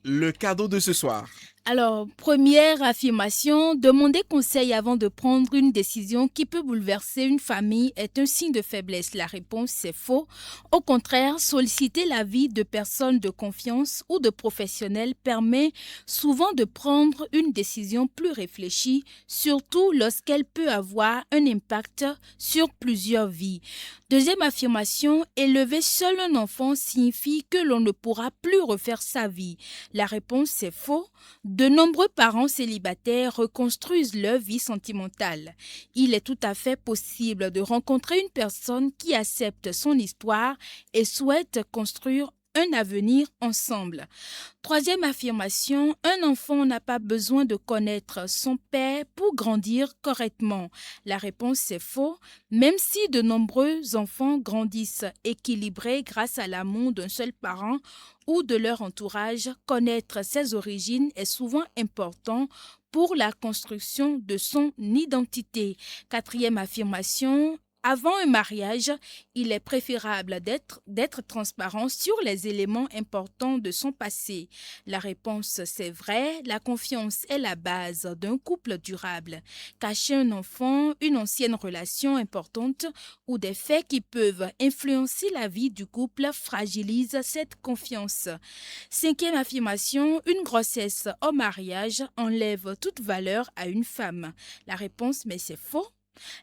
le cadeau de ce soir. Alors, première affirmation, demander conseil avant de prendre une décision qui peut bouleverser une famille est un signe de faiblesse. La réponse, c'est faux. Au contraire, solliciter l'avis de personnes de confiance ou de professionnels permet souvent de prendre une décision plus réfléchie, surtout lorsqu'elle peut avoir un impact sur plusieurs vies. Deuxième affirmation, élever seul un enfant signifie que l'on ne pourra plus refaire sa vie. La réponse, c'est faux. De nombreux parents célibataires reconstruisent leur vie sentimentale. Il est tout à fait possible de rencontrer une personne qui accepte son histoire et souhaite construire un avenir ensemble. Troisième affirmation, un enfant n'a pas besoin de connaître son père pour grandir correctement. La réponse c'est faux, même si de nombreux enfants grandissent équilibrés grâce à l'amour d'un seul parent ou de leur entourage. Connaître ses origines est souvent important pour la construction de son identité. Quatrième affirmation, avant un mariage, il est préférable d'être transparent sur les éléments importants de son passé. La réponse, c'est vrai, la confiance est la base d'un couple durable. Cacher un enfant, une ancienne relation importante ou des faits qui peuvent influencer la vie du couple fragilise cette confiance. Cinquième affirmation, une grossesse au mariage enlève toute valeur à une femme. La réponse, mais c'est faux.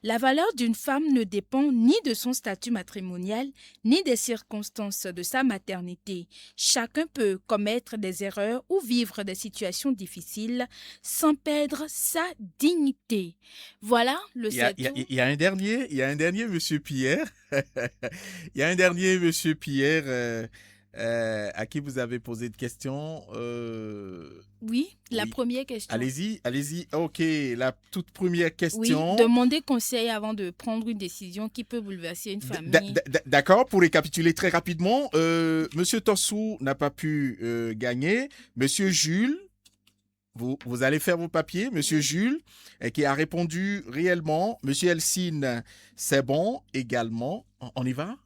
La valeur d'une femme ne dépend ni de son statut matrimonial, ni des circonstances de sa maternité. Chacun peut commettre des erreurs ou vivre des situations difficiles sans perdre sa dignité. Voilà le set. Il y a un dernier, Monsieur Pierre. Il y a un dernier, Monsieur Pierre, à qui vous avez posé de questions. Oui, la première question. Allez-y. Ok, la toute première question. Oui, demander conseil avant de prendre une décision qui peut bouleverser une famille. D'accord, pour récapituler très rapidement, Monsieur Tossou n'a pas pu gagner. Monsieur Jules, vous allez faire vos papiers. Monsieur Jules, qui a répondu réellement. Monsieur Elsine, c'est bon également. On y va?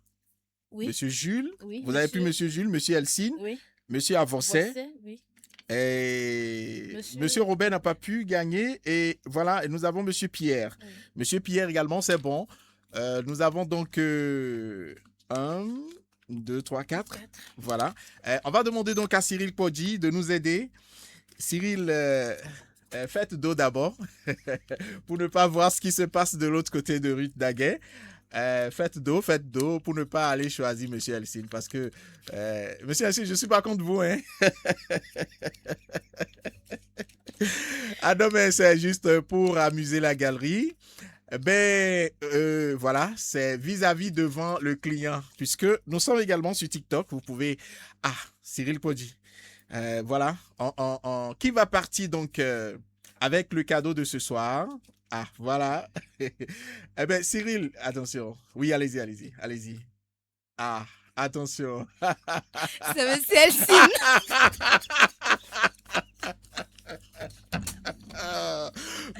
Oui. Monsieur Jules, oui, vous avez pu Monsieur Jules, Monsieur Elsine, oui. Monsieur Avossé, oui. Et Monsieur Robert n'a pas pu gagner. Et voilà, et nous avons Monsieur Pierre. Oui. Monsieur Pierre également, c'est bon. Nous avons donc 1, 2, 3, 4. Voilà. On va demander donc à Cyril Podji de nous aider. Cyril, faites dos d'abord pour ne pas voir ce qui se passe de l'autre côté de Ruth Daguet. Faites dos pour ne pas aller choisir Monsieur Elsine parce que Monsieur Elsine, je suis pas contre vous, hein. Ah non, mais c'est juste pour amuser la galerie. Voilà, c'est vis-à-vis devant le client puisque nous sommes également sur TikTok. Vous pouvez Cyril Podji. Voilà, qui va partir donc avec le cadeau de ce soir. Voilà. Eh bien, Cyril, attention. Oui, allez-y. Attention. C'est Monsieur Elsine.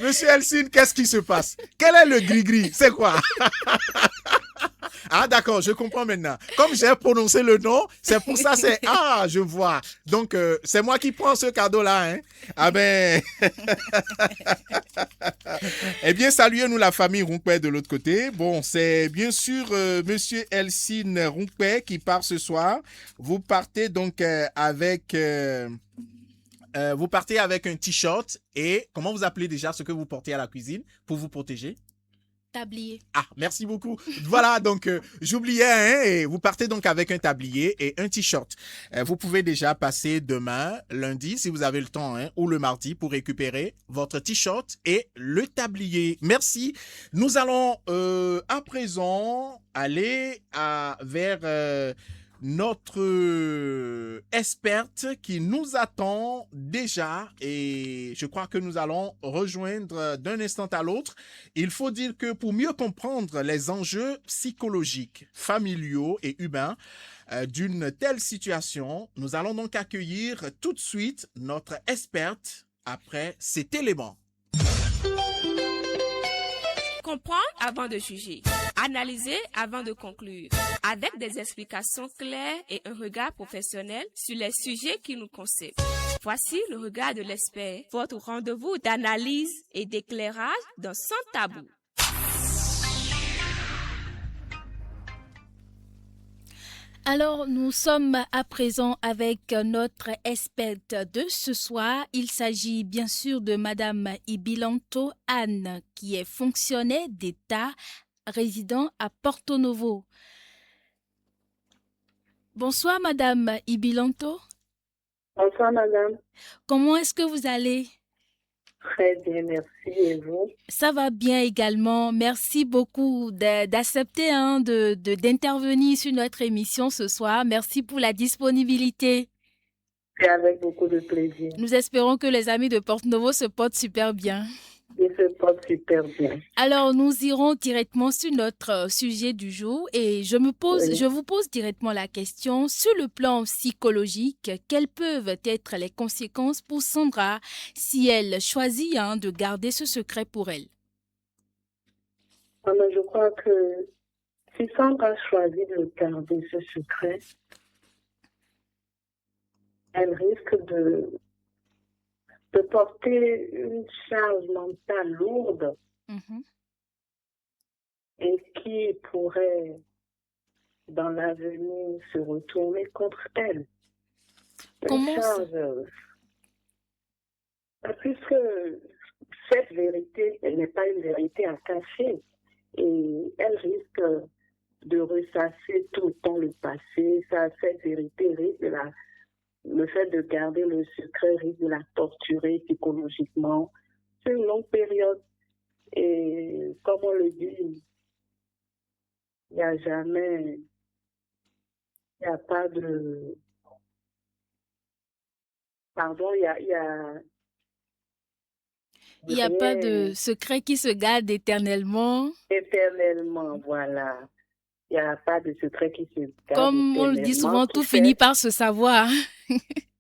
Monsieur Elsine, qu'est-ce qui se passe? Quel est le gris-gris? C'est quoi? Ah, d'accord, je comprends maintenant. Comme j'ai prononcé le nom, c'est pour ça, Ah, je vois. Donc, c'est moi qui prends ce cadeau-là, hein? Ah ben... Eh bien, saluez-nous la famille Runkwe de l'autre côté. Bon, c'est bien sûr Monsieur Elsine Runkwe qui part ce soir. Vous partez donc avec... vous partez avec un t-shirt et comment vous appelez déjà ce que vous portez à la cuisine pour vous protéger? Tablier. Ah, merci beaucoup. Voilà, donc j'oubliais, hein, et vous partez donc avec un tablier et un t-shirt. Vous pouvez déjà passer demain, lundi, si vous avez le temps, hein, ou le mardi pour récupérer votre t-shirt et le tablier. Merci. Nous allons à présent aller vers notre experte qui nous attend déjà et je crois que nous allons rejoindre d'un instant à l'autre. Il faut dire que pour mieux comprendre les enjeux psychologiques, familiaux et humains d'une telle situation, nous allons donc accueillir tout de suite notre experte après cet élément. Comprendre avant de juger. Analyser avant de conclure. Avec des explications claires et un regard professionnel sur les sujets qui nous concernent. Voici le regard de l'expert, votre rendez-vous d'analyse et d'éclairage dans Sans Tabou. Alors, nous sommes à présent avec notre experte de ce soir. Il s'agit bien sûr de Madame Ibilanto Anne, qui est fonctionnaire d'État résidant à Porto Novo. Bonsoir Madame Ibilanto. Bonsoir Madame. Comment est-ce que vous allez? Très bien, merci. Et vous? Ça va bien également. Merci beaucoup d'accepter d'intervenir sur notre émission ce soir. Merci pour la disponibilité. C'est avec beaucoup de plaisir. Nous espérons que les amis de Porto Novo se portent super bien. Ils se portent super bien. Alors, nous irons directement sur notre sujet du jour et je vous pose directement la question. Sur le plan psychologique, quelles peuvent être les conséquences pour Sandra si elle choisit de garder ce secret pour elle? Alors, je crois que si Sandra choisit de garder ce secret, elle risque de porter une charge mentale lourde et qui pourrait, dans l'avenir, se retourner contre elle. Comment puisque cette vérité, elle n'est pas une vérité à cacher et elle risque de ressasser tout le temps le passé. Cette vérité risque le fait de garder le secret risque de la torturer psychologiquement sur une longue période. Et comme on le dit, il n'y a pas de... Pardon, il n'y a pas de secret qui se garde éternellement. Éternellement, voilà. Il n'y a pas de secret qui se garde. Comme on le dit souvent, tout finit par se savoir.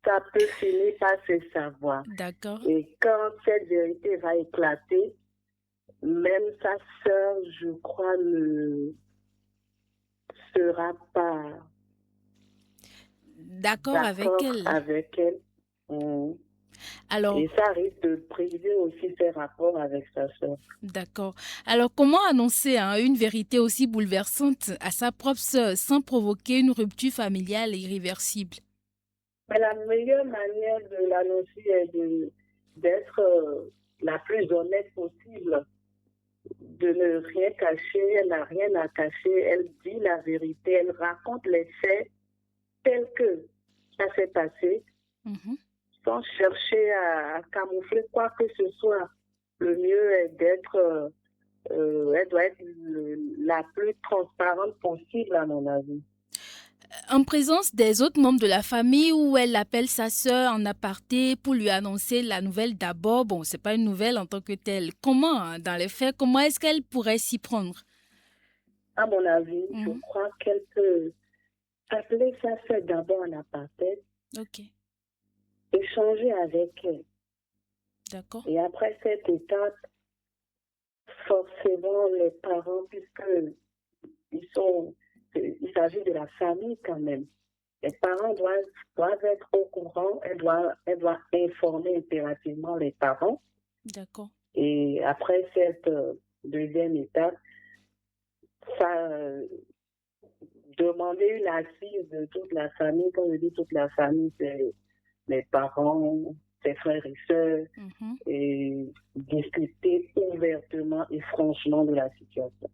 Ça peut finir par se savoir. D'accord. Et quand cette vérité va éclater, même sa sœur, je crois, ne sera pas d'accord avec elle. Alors, et ça risque de briser aussi ses rapports avec sa sœur. D'accord. Alors, comment annoncer une vérité aussi bouleversante à sa propre sœur sans provoquer une rupture familiale irréversible? Mais la meilleure manière de l'annoncer est d'être la plus honnête possible, de ne rien cacher. Elle n'a rien à cacher, elle dit la vérité, elle raconte les faits tels que ça s'est passé. Sans chercher à camoufler quoi que ce soit. Le mieux est d'être, elle doit être la plus transparente possible à mon avis. En présence des autres membres de la famille ou elle appelle sa sœur en aparté pour lui annoncer la nouvelle d'abord, bon, c'est pas une nouvelle en tant que telle. Comment, dans les faits, comment est-ce qu'elle pourrait s'y prendre? À mon avis, je crois qu'elle peut appeler sa sœur d'abord en aparté. Ok. Échanger avec elle. D'accord. Et après cette étape, forcément les parents, puisque il s'agit de la famille quand même. Les parents doivent être au courant, elle doit informer impérativement les parents. D'accord. Et après cette deuxième étape, demander une assise de toute la famille. Quand je dis toute la famille, c'est les parents, ses frères et sœurs, et discuter ouvertement et franchement de la situation.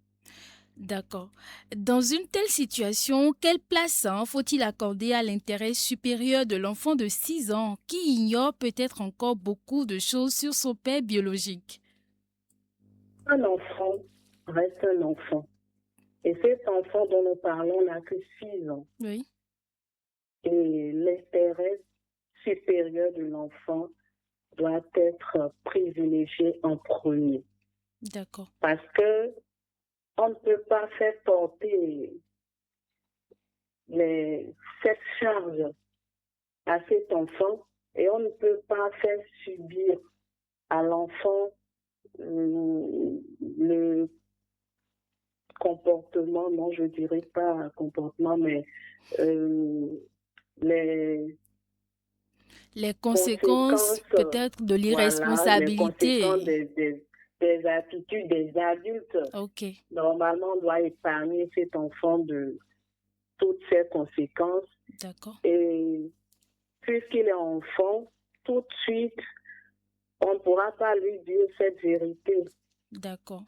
D'accord. Dans une telle situation, quelle place faut-il accorder à l'intérêt supérieur de l'enfant de 6 ans qui ignore peut-être encore beaucoup de choses sur son père biologique? Un enfant reste un enfant. Et cet enfant dont nous parlons n'a que 6 ans. Oui. Et l'intérêt supérieur de l'enfant doit être privilégié en premier. D'accord. Parce que on ne peut pas faire porter cette charge à cet enfant et on ne peut pas faire subir à l'enfant le comportement, non, je dirais pas un comportement, mais les conséquences peut-être de l'irresponsabilité. Voilà, les conséquences des attitudes des adultes. Ok. Normalement, on doit épargner cet enfant de toutes ces conséquences. D'accord. Et puisqu'il est enfant, tout de suite, on ne pourra pas lui dire cette vérité. D'accord.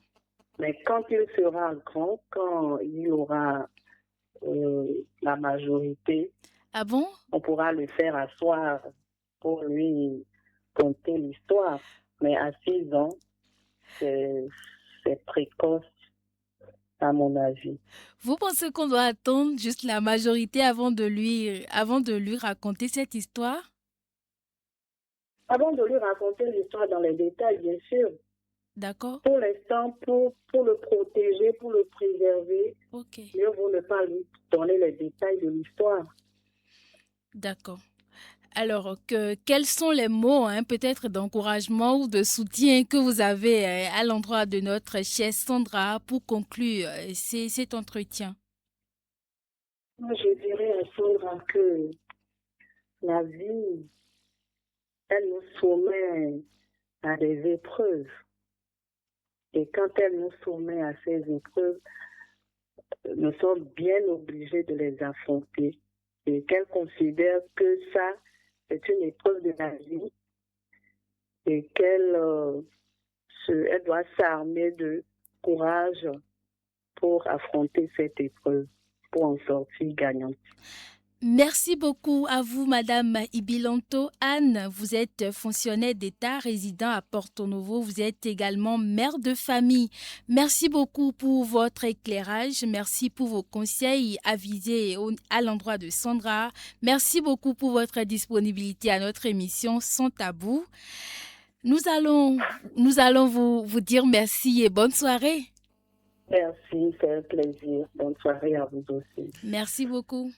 Mais quand il sera grand, quand il aura la majorité, on pourra le faire asseoir pour lui conter l'histoire. Mais à 6 ans, c'est précoce, à mon avis. Vous pensez qu'on doit attendre juste la majorité avant de lui raconter cette histoire? Avant de lui raconter l'histoire dans les détails, bien sûr. D'accord. Pour l'instant, pour le protéger, pour le préserver, mieux vaut ne pas lui donner les détails de l'histoire. D'accord. Alors, quels sont les mots peut-être d'encouragement ou de soutien que vous avez à l'endroit de notre chère Sandra pour conclure cet entretien? Moi, je dirais à Sandra que la vie, elle nous soumet à des épreuves. Et quand elle nous soumet à ces épreuves, nous sommes bien obligés de les affronter. Et qu'elle considère que ça, c'est une épreuve de la vie et qu'elle doit s'armer de courage pour affronter cette épreuve, pour en sortir gagnante. Merci beaucoup à vous, Madame Ibilanto Anne. Vous êtes fonctionnaire d'État résident à Porto Novo. Vous êtes également mère de famille. Merci beaucoup pour votre éclairage. Merci pour vos conseils avisés à l'endroit de Sandra. Merci beaucoup pour votre disponibilité à notre émission Sans Tabou. Nous allons vous dire merci et bonne soirée. Merci, c'est un plaisir. Bonne soirée à vous aussi. Merci beaucoup.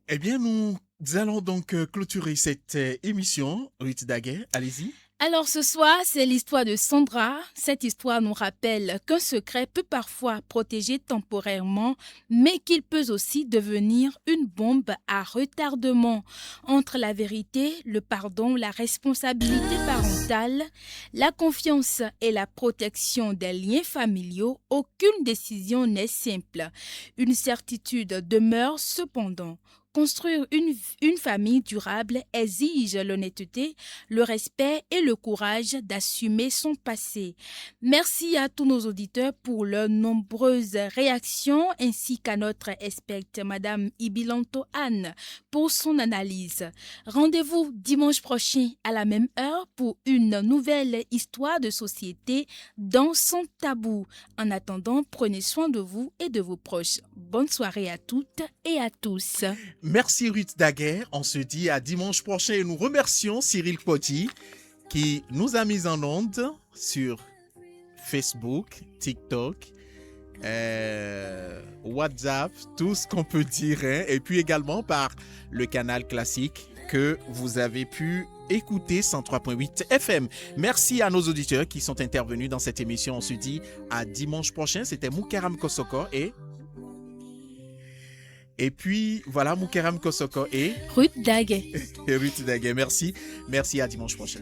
Eh bien, nous allons donc clôturer cette émission. Ruth Daguerre, allez-y. Alors ce soir, c'est l'histoire de Sandra. Cette histoire nous rappelle qu'un secret peut parfois protéger temporairement, mais qu'il peut aussi devenir une bombe à retardement. Entre la vérité, le pardon, la responsabilité parentale, la confiance et la protection des liens familiaux, aucune décision n'est simple. Une certitude demeure cependant. Construire une famille durable exige l'honnêteté, le respect et le courage d'assumer son passé. Merci à tous nos auditeurs pour leurs nombreuses réactions ainsi qu'à notre experte, Madame Ibilanto Anne, pour son analyse. Rendez-vous dimanche prochain à la même heure pour une nouvelle histoire de société dans Sans Tabou. En attendant, prenez soin de vous et de vos proches. Bonne soirée à toutes et à tous. Merci Ruth Daguerre. On se dit à dimanche prochain et nous remercions Cyril Coty qui nous a mis en onde sur Facebook, TikTok, WhatsApp, tout ce qu'on peut dire, et puis également par le canal classique que vous avez pu écouter 103.8 FM. Merci à nos auditeurs qui sont intervenus dans cette émission. On se dit à dimanche prochain. C'était Mukeram Kosoko et puis voilà, Mukeram Kosoko et Ruth Daguet. Ruth Daguet, merci. Merci, à dimanche prochain.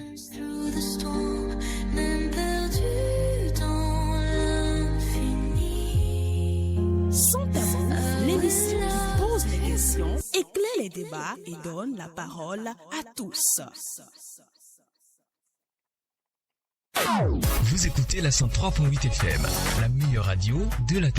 Sans tabou, l'émission qui pose les questions, éclaire les débats et donne la parole à tous. Vous écoutez la 103.8 FM, la meilleure radio de la